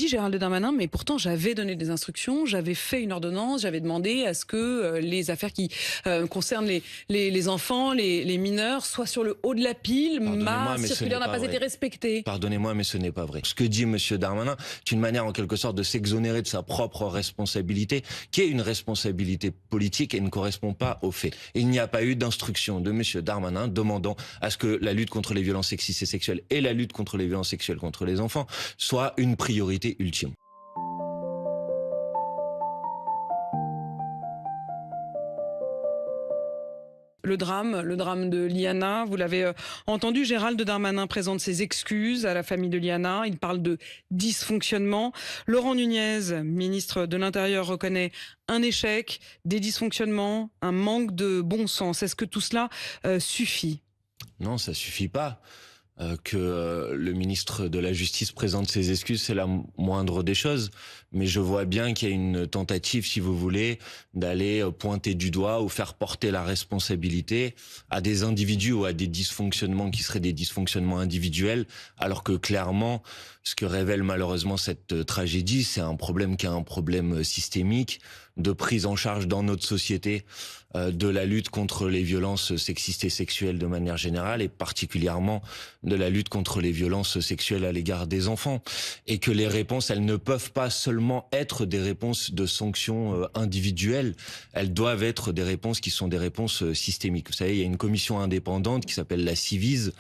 dit, Gérald Darmanin, mais pourtant j'avais donné des instructions, j'avais fait une ordonnance, j'avais demandé à ce que les affaires qui concernent les enfants, les mineurs, soient sur le haut de la pile. Ma circulaire n'a pas été respectée. Pardonnez-moi, mais ce n'est pas vrai. Ce que dit Monsieur Darmanin est une manière en quelque sorte de s'exonérer de sa propre responsabilité, qui est une responsabilité politique et ne correspond pas aux faits. Il n'y a pas eu d'instruction de Monsieur Darmanin demandant à ce que la lutte contre les violences sexistes et sexuelles et la lutte contre les violences sexuelles contre les enfants soit une priorité ultime. Le drame de Liana, vous l'avez entendu, Gérald Darmanin présente ses excuses à la famille de Liana. Il parle de dysfonctionnement. Laurent Nunez, ministre de l'Intérieur, reconnaît un échec, des dysfonctionnements, un manque de bon sens. Est-ce que tout cela suffit ? Non, ça suffit pas. Que le ministre de la Justice présente ses excuses, c'est la moindre des choses. Mais je vois bien qu'il y a une tentative, si vous voulez, d'aller pointer du doigt ou faire porter la responsabilité à des individus ou à des dysfonctionnements qui seraient des dysfonctionnements individuels, alors que clairement, ce que révèle malheureusement cette tragédie, c'est un problème qui est un problème systémique de prise en charge dans notre société de la lutte contre les violences sexistes et sexuelles de manière générale et particulièrement de la lutte contre les violences sexuelles à l'égard des enfants. Et que les réponses, elles ne peuvent pas seulement être des réponses de sanctions individuelles, elles doivent être des réponses qui sont des réponses systémiques. Vous savez, il y a une commission indépendante qui s'appelle la Civise,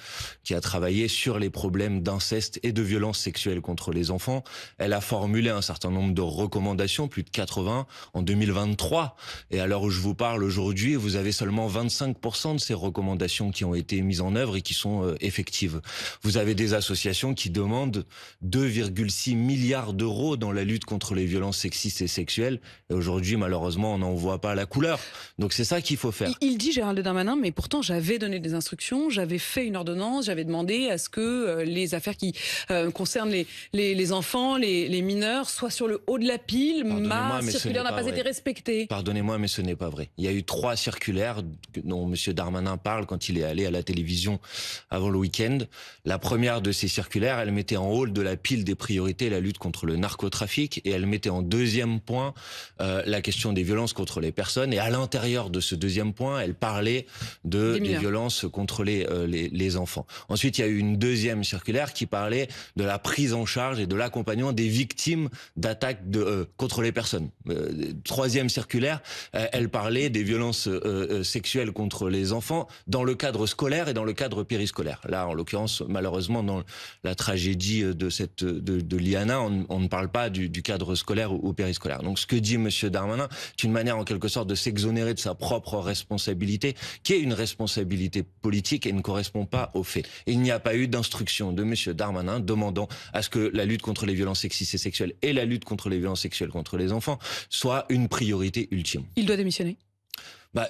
qui a travaillé sur les problèmes d'inceste et de violences sexuelles contre les enfants. Elle a formulé un certain nombre de recommandations, plus de 80 en 2023. Et à l'heure où je vous parle aujourd'hui, vous avez seulement 25% de ces recommandations qui ont été mises en œuvre et qui sont effectives. Vous avez des associations qui demandent 2,6 milliards d'euros dans la lutte contre les violences sexistes et sexuelles. Et aujourd'hui, malheureusement, on n'en voit pas la couleur. Donc c'est ça qu'il faut faire. Il dit, Gérald Darmanin, mais pourtant j'avais donné des instructions, j'avais fait une ordonnance, j'avais demandé à ce que les affaires qui concernent les enfants, les mineurs, soient sur le haut de la pile. Ma circulaire n'a pas été respectée. Pardonnez-moi, mais ce n'est pas vrai. Il y a eu 3 circulaires dont M. Darmanin parle quand il est allé à la télévision avant le week-end. La première de ces circulaires, elle mettait en haut de la pile des priorités la lutte contre le narcotrafic et elle mettait en deuxième point la question des violences contre les personnes. Et à l'intérieur de ce deuxième point, elle parlait des violences contre les enfants. Ensuite, il y a eu une deuxième circulaire qui parlait de la prise en charge et de l'accompagnement des victimes d'attaques contre les personnes. Troisième circulaire, elle parlait des violences sexuelles contre les enfants dans le cadre scolaire et dans le cadre périscolaire. Là, en l'occurrence, malheureusement, dans la tragédie de Liana, on ne parle pas du cadre scolaire ou périscolaire. Donc, ce que dit Monsieur Darmanin, c'est une manière en quelque sorte de s'exonérer de sa propre responsabilité, qui est une responsabilité politique et ne correspond pas aux faits. Et il n'y a pas eu d'instruction de Monsieur Darmanin demandant à ce que la lutte contre les violences sexistes et sexuelles et la lutte contre les violences sexuelles contre les enfants soit une priorité ultime. Il doit démissionner.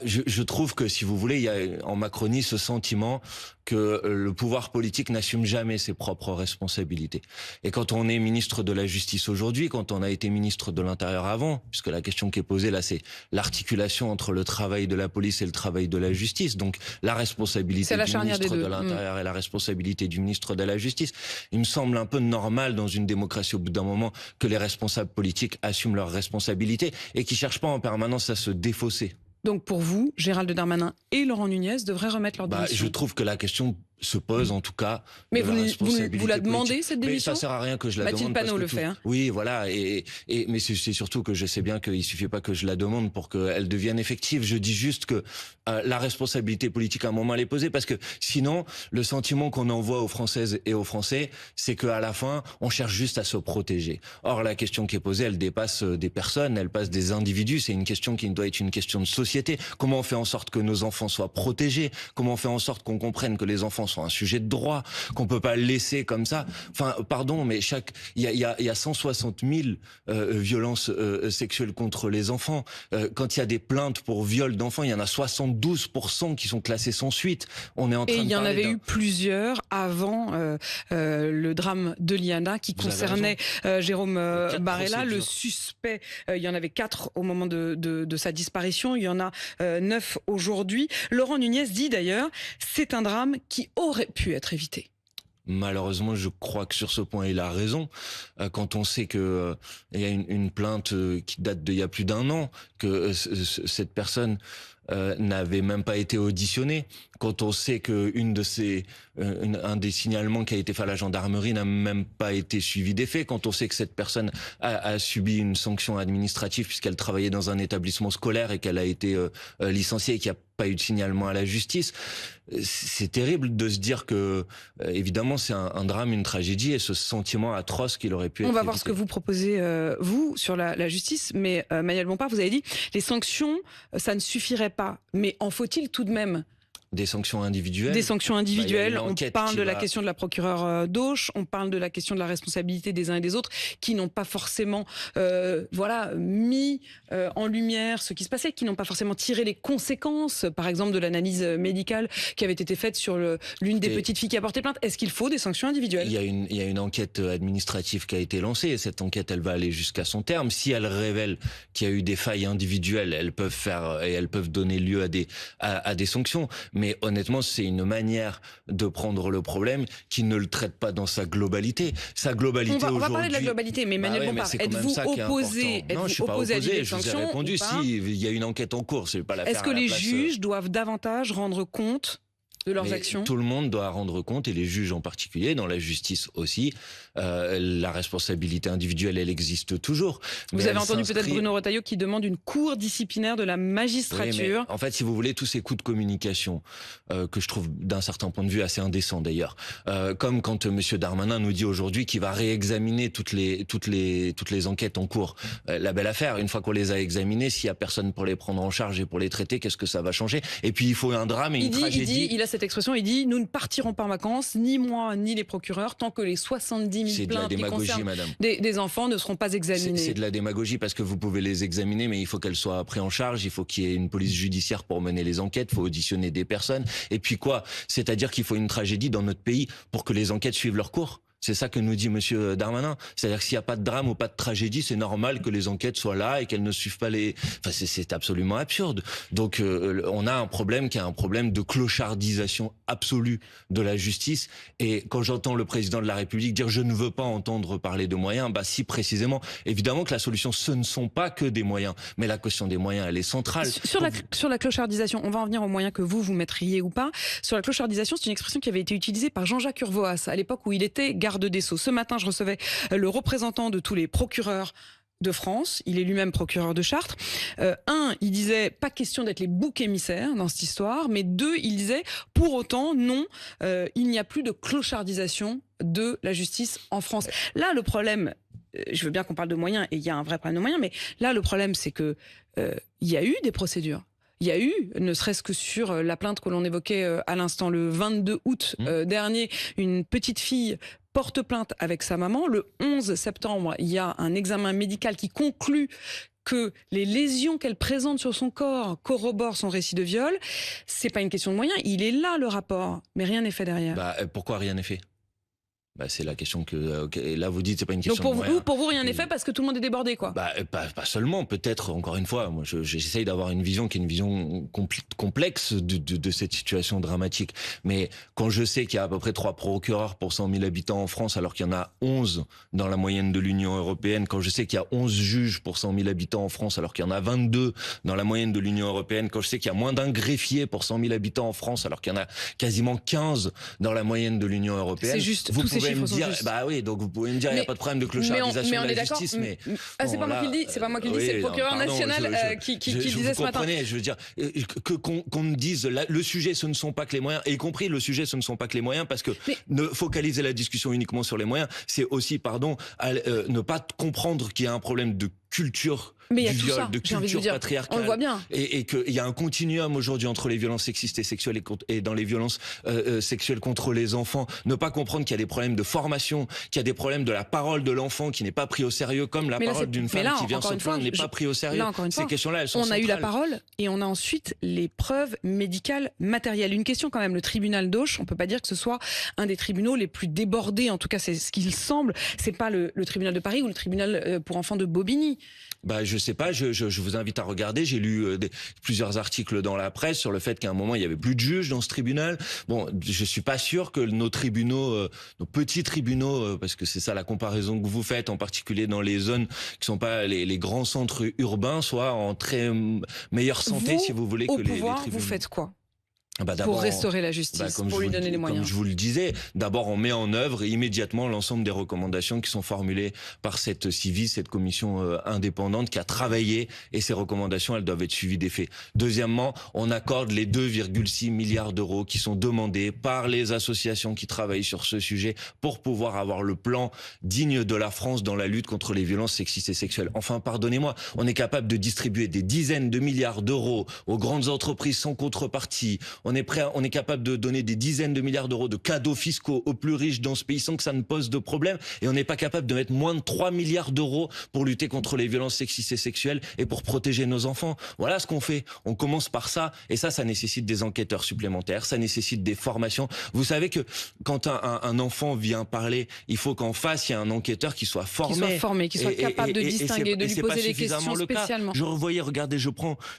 Je trouve que, si vous voulez, il y a en Macronie ce sentiment que le pouvoir politique n'assume jamais ses propres responsabilités. Et quand on est ministre de la Justice aujourd'hui, quand on a été ministre de l'Intérieur avant, puisque la question qui est posée là, c'est l'articulation entre le travail de la police et le travail de la justice, donc la responsabilité du ministre de l'Intérieur et la responsabilité du ministre de la Justice. Il me semble un peu normal dans une démocratie au bout d'un moment que les responsables politiques assument leurs responsabilités et qu'ils cherchent pas en permanence à se défausser. Donc pour vous, Gérald Darmanin et Laurent Nunez devraient remettre leur démission. Je trouve que la question se pose en tout cas. Mais vous la demandez cette démission? Mais ça sert à rien que je la demande. Mathilde Panot le fait. Hein. Oui, voilà. Mais c'est surtout que je sais bien qu'il suffit pas que je la demande pour qu'elle devienne effective. Je dis juste que la responsabilité politique à un moment elle est posée parce que sinon le sentiment qu'on envoie aux Françaises et aux Français, c'est qu'à la fin on cherche juste à se protéger. Or la question qui est posée, elle dépasse des personnes, elle passe des individus. C'est une question qui doit être une question de société. Comment on fait en sorte que nos enfants soient protégés? Comment on fait en sorte qu'on comprenne que les enfants sont un sujet de droit, qu'on peut pas laisser comme ça. Enfin, pardon, mais il y a 160 000 violences sexuelles contre les enfants. Quand il y a des plaintes pour viol d'enfants, il y en a 72% qui sont classées sans suite. On est en train de parler. Et il y en avait eu plusieurs avant le drame de Liana qui concernait Jérôme Barella, le suspect. Il y en avait 4 au moment de sa disparition. Il y en a 9 aujourd'hui. Laurent Nunez dit d'ailleurs, c'est un drame qui aurait pu être évité. Malheureusement, je crois que sur ce point, il a raison. Quand on sait que il y a une plainte qui date d'il y a plus d'1 an, que cette personne n'avait même pas été auditionnée, quand on sait que un des signalements qui a été fait à la gendarmerie n'a même pas été suivi d'effet, quand on sait que cette personne a subi une sanction administrative puisqu'elle travaillait dans un établissement scolaire et qu'elle a été licenciée et qu'il n'y a pas eu de signalement à la justice, c'est terrible de se dire que, évidemment, c'est un drame, une tragédie, et ce sentiment atroce qu'il aurait pu être On va évité. voir ce que vous proposez, vous, sur la justice, mais Manuel Bompard, vous avez dit, les sanctions, ça ne suffirait pas, mais en faut-il tout de même? Des sanctions individuelles. Des sanctions individuelles. On parle de la va... question de la procureure d'Auch, on parle de la question de la responsabilité des uns et des autres qui n'ont pas forcément mis en lumière ce qui se passait, qui n'ont pas forcément tiré les conséquences, par exemple, de l'analyse médicale qui avait été faite sur l'une des petites filles qui a porté plainte. Est-ce qu'il faut des sanctions individuelles? Il y a une enquête administrative qui a été lancée, et cette enquête, elle va aller jusqu'à son terme. Si elle révèle qu'il y a eu des failles individuelles, elles peuvent donner lieu à des sanctions. Mais honnêtement, c'est une manière de prendre le problème qui ne le traite pas dans sa globalité. Sa globalité aujourd'hui... On va parler de la globalité, mais Manuel Bompard, êtes-vous opposé Non, je suis pas opposé, à je vous ai répondu. Si, il y a une enquête en cours, je vais pas la faire. Est-ce que les juges doivent davantage rendre compte de leurs actions? Tout le monde doit rendre compte, et les juges en particulier, dans la justice aussi. La responsabilité individuelle, elle existe toujours. Vous avez entendu peut-être Bruno Retailleau qui demande une cour disciplinaire de la magistrature. Oui, en fait, si vous voulez, tous ces coups de communication, que je trouve d'un certain point de vue assez indécents d'ailleurs, comme quand Monsieur Darmanin nous dit aujourd'hui qu'il va réexaminer toutes les enquêtes en cours. La belle affaire, une fois qu'on les a examinées, s'il y a personne pour les prendre en charge et pour les traiter, qu'est-ce que ça va changer? Et puis il faut un drame et une tragédie. Il a cette expression, il dit, nous ne partirons pas en vacances, ni moi, ni les procureurs, tant que les 70 000 plaintes qui concernent des enfants ne seront pas examinées. C'est de la démagogie, parce que vous pouvez les examiner, mais il faut qu'elles soient prises en charge, il faut qu'il y ait une police judiciaire pour mener les enquêtes, il faut auditionner des personnes. Et puis quoi? C'est-à-dire qu'il faut une tragédie dans notre pays pour que les enquêtes suivent leur cours. C'est ça que nous dit Monsieur Darmanin. C'est-à-dire que s'il n'y a pas de drame ou pas de tragédie, c'est normal que les enquêtes soient là et qu'elles ne suivent pas les... Enfin, c'est absolument absurde. Donc, on a un problème qui est un problème de clochardisation absolue de la justice. Et quand j'entends le président de la République dire « je ne veux pas entendre parler de moyens », bah si, précisément. Évidemment que la solution, ce ne sont pas que des moyens. Mais la question des moyens, elle est centrale. Sur la clochardisation, on va en venir aux moyens que vous mettriez ou pas. Sur la clochardisation, c'est une expression qui avait été utilisée par Jean-Jacques Urvoas à l'époque où il était garde des Sceaux. Ce matin, je recevais le représentant de tous les procureurs de France, il est lui-même procureur de Chartres. Il disait pas question d'être les boucs émissaires dans cette histoire, mais deux, il disait pour autant non, il n'y a plus de clochardisation de la justice en France. Là, le problème, je veux bien qu'on parle de moyens, et il y a un vrai problème de moyens, mais là, le problème, c'est que il y a eu des procédures. Il y a eu, ne serait-ce que sur la plainte que l'on évoquait à l'instant, le 22 août dernier, une petite fille porte plainte avec sa maman. Le 11 septembre, il y a un examen médical qui conclut que les lésions qu'elle présente sur son corps corroborent son récit de viol. C'est pas une question de moyens, il est là le rapport, mais rien n'est fait derrière. Pourquoi rien n'est fait? C'est la question que là vous dites, c'est pas une question. Donc pour vous rien n'est fait parce que tout le monde est débordé, quoi. Pas seulement, peut-être, encore une fois, moi j'essaye d'avoir une vision qui est une vision complexe de cette situation dramatique. Mais quand je sais qu'il y a à peu près 3 procureurs pour 100 000 habitants en France, alors qu'il y en a 11 dans la moyenne de l'Union européenne, quand je sais qu'il y a 11 juges pour 100 000 habitants en France, alors qu'il y en a 22 dans la moyenne de l'Union européenne, quand je sais qu'il y a moins d'un greffier pour 100 000 habitants en France, alors qu'il y en a quasiment 15 dans la moyenne de l'Union européenne. C'est juste, tous ces chiffres sont justes. Oui, donc vous pouvez me dire il n'y a pas de problème de clochardisation de la justice, mais c'est pas moi qui le dis, c'est pas moi qui le dis, c'est le procureur national qui disait ce matin. Vous comprenez, je veux dire qu'on me dise le sujet, ce ne sont pas que les moyens, et y compris le sujet, ce ne sont pas que les moyens, parce que ne focaliser la discussion uniquement sur les moyens, c'est aussi, ne pas comprendre qu'il y a un problème de culture du viol, de culture patriarcale. On le voit bien. Et qu'il y a un continuum aujourd'hui entre les violences sexistes et sexuelles et dans les violences sexuelles contre les enfants. Ne pas comprendre qu'il y a des problèmes de formation, qu'il y a des problèmes de la parole de l'enfant qui n'est pas pris au sérieux, comme la parole d'une femme qui vient se plaindre n'est pas pris au sérieux. Ces questions-là, elles sont centrales. On a eu la parole et on a ensuite les preuves médicales matérielles. Une question quand même, le tribunal d'Auch, on peut pas dire que ce soit un des tribunaux les plus débordés, en tout cas c'est ce qu'il semble. C'est pas le tribunal de Paris ou le tribunal pour enfants de Bobigny. je sais pas, je vous invite à regarder. J'ai lu plusieurs articles dans la presse sur le fait qu'à un moment il y avait plus de juges dans ce tribunal. Bon, je suis pas sûr que nos tribunaux, nos petits tribunaux, parce que c'est ça la comparaison que vous faites, en particulier dans les zones qui sont pas les grands centres urbains, soient en très meilleure santé, si vous voulez, que les tribunaux. Vous faites quoi Pour restaurer la justice, pour lui donner les moyens. Comme je vous le disais, d'abord on met en œuvre immédiatement l'ensemble des recommandations qui sont formulées par cette CIVI, cette commission indépendante qui a travaillé, et ces recommandations, elles doivent être suivies des faits. Deuxièmement, on accorde les 2,6 milliards d'euros qui sont demandés par les associations qui travaillent sur ce sujet pour pouvoir avoir le plan digne de la France dans la lutte contre les violences sexistes et sexuelles. Enfin, pardonnez-moi, on est capable de distribuer des dizaines de milliards d'euros aux grandes entreprises sans contrepartie. On est capable de donner des dizaines de milliards d'euros de cadeaux fiscaux aux plus riches dans ce pays sans que ça ne pose de problème. Et on n'est pas capable de mettre moins de 3 milliards d'euros pour lutter contre les violences sexistes et sexuelles et pour protéger nos enfants. Voilà ce qu'on fait. On commence par ça. Et ça nécessite des enquêteurs supplémentaires. Ça nécessite des formations. Vous savez que quand un enfant vient parler, il faut qu'en face, il y ait un enquêteur qui soit formé. Qui soit capable de distinguer, de lui poser des questions spécialement. Je revoyais, regardez,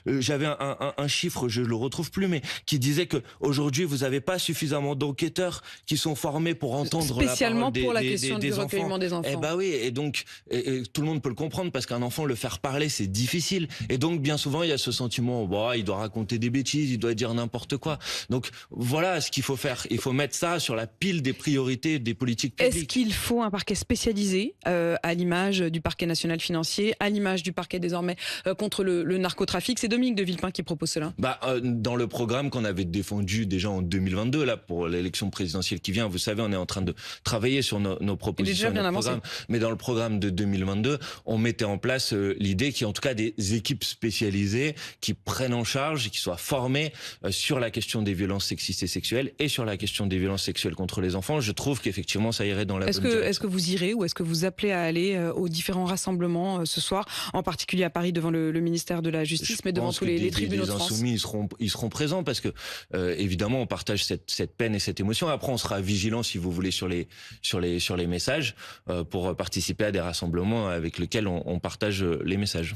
j'avais un chiffre, je le retrouve plus, mais qui disait que aujourd'hui vous n'avez pas suffisamment d'enquêteurs qui sont formés pour entendre spécialement la parole pour la question du recueillement des enfants. Eh ben oui, et donc tout le monde peut le comprendre parce qu'un enfant, le faire parler, c'est difficile. Et donc bien souvent il y a ce sentiment, il doit raconter des bêtises, il doit dire n'importe quoi. Donc voilà ce qu'il faut faire. Il faut mettre ça sur la pile des priorités des politiques publiques. Est-ce qu'il faut un parquet spécialisé à l'image du parquet national financier, à l'image du parquet désormais contre le narcotrafic? C'est Dominique de Villepin qui propose cela. Dans le programme qu'on avait défendu déjà en 2022, là, pour l'élection présidentielle qui vient, vous savez, on est en train de travailler sur nos propositions, notre programme. Mais dans le programme de 2022, on mettait en place l'idée qu'il y ait en tout cas des équipes spécialisées qui prennent en charge et qui soient formées sur la question des violences sexistes et sexuelles et sur la question des violences sexuelles contre les enfants. Je trouve qu'effectivement, ça irait dans la bonne direction. Est-ce que vous irez ou est-ce que vous appelez à aller aux différents rassemblements ce soir, en particulier à Paris devant le ministère de la Justice, mais devant tous les tribunaux de France? Les insoumis, ils seront présents parce que évidemment, on partage cette peine et cette émotion. Après, on sera vigilant, si vous voulez, sur les messages pour participer à des rassemblements avec lesquels on partage les messages.